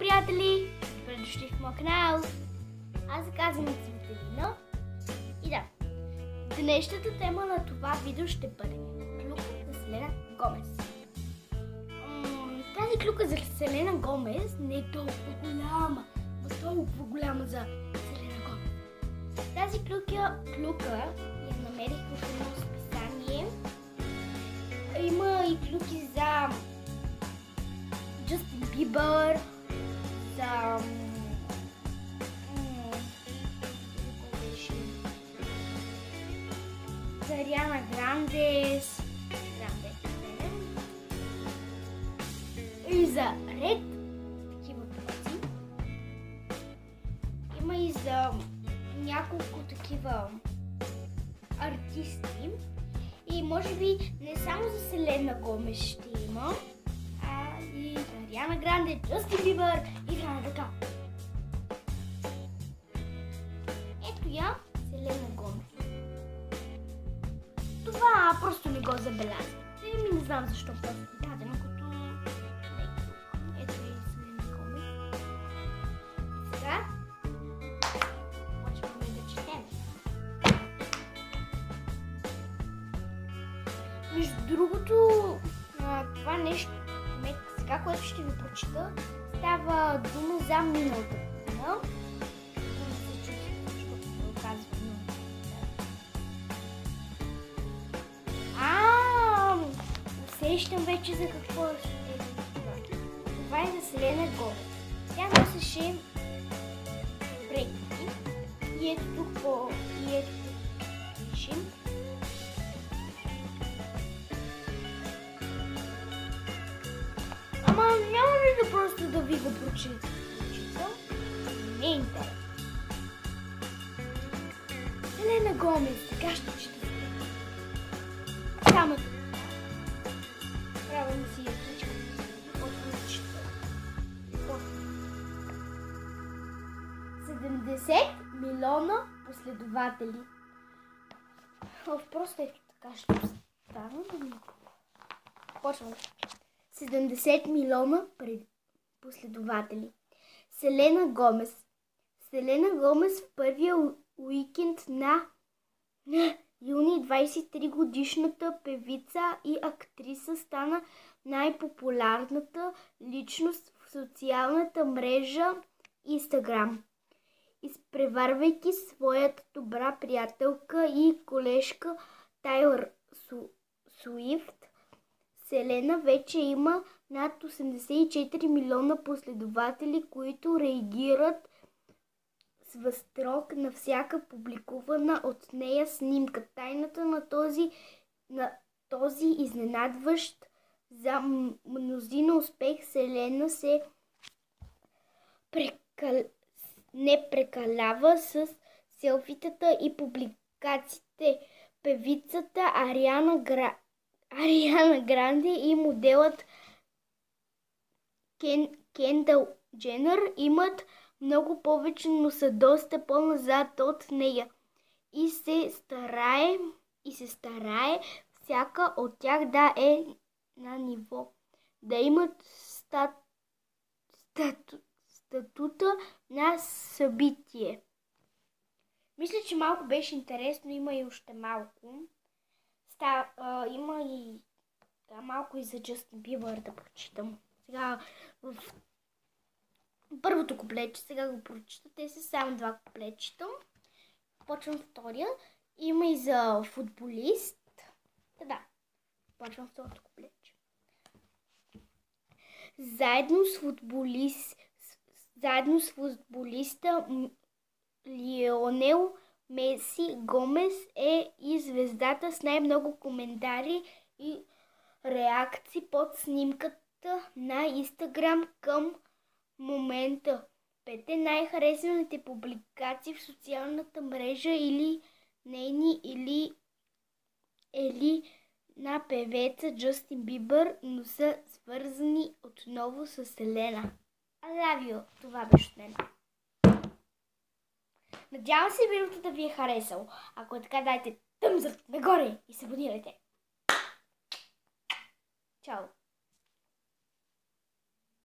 приятели! Добре дошли в моя канал! Аз се казвам Цветелина и да, днешната тема на това видео ще бъде клюка на Селена Гомес. Тази клюка за Селена Гомес не е толкова голяма, за Селена Гомес. Тази клюка я намерих в едно списание. Има и клюки за Джастин Бибър, за Ариана Грандес и за Ред, такива клюци. Има и за няколко такива артисти. И може би не само за Селена Гомес ще има, а и за Ариана Гранде, Джастин Бибър и така. Ето я, Селена Гомес. Това просто не го забелязвате. Не знам защо просто дадено като не е клюка. Ето е Селена Гомес. Сега почваме да четем. Между другото, това нещо, сега, което ще ви прочита, става дума за миналата година. Не се чувствам, защото се оказва усещам вече за какво е това. Това е за Селена Гомес. Тя носеше брекети и ето тук пише. Ама няма ли да просто да ви го прочита? Не е интересно. Селена Гомес, сега ще чета. Само правим си ятичка. Почвам да чета. 70 милиона последователи. Просто ето така ще стана. Почвам. 70 милиона последователи. Селена Гомес. Селена Гомес в първия уикенд на юни 23-годишната певица и актриса стана най-популярната личност в социалната мрежа Instagram. Изпреварвайки своята добра приятелка и колежка Тайлър Суифт, Селена вече има над 84 милиона последователи, които реагират с възторг на всяка публикувана от нея снимка. Тайната на този изненадващ за мнозина успех Селена се не прекалява с селфитата и публикациите. Певицата Ариана Гранде и моделът Кендъл Дженър имат много повече, но са доста по-назад от нея. И се старае всяка от тях да е на ниво, да имат статута на събитие. Мисля, че малко беше интересно, има и още малко. Има и малко и за Джастин Бибър да прочитам. Сега в първото куплече, сега го прочита. Те са само два куплечета. Почвам втория. Има и за футболист. Да, почвам второто куплече. Заедно с футболиста Лионел Меси, Гомес е и звездата с най-много коментари и реакции под снимката на Instagram към момента. 5 най-харесаните публикации в социалната мрежа или нейни или на певеца Джастин Бибър, но са свързани отново с Селена. Лавио, това беше от мен. Надявам се видеото да ви е харесало. Ако е така, дайте тъмзът нагоре и се абонирайте. Чао!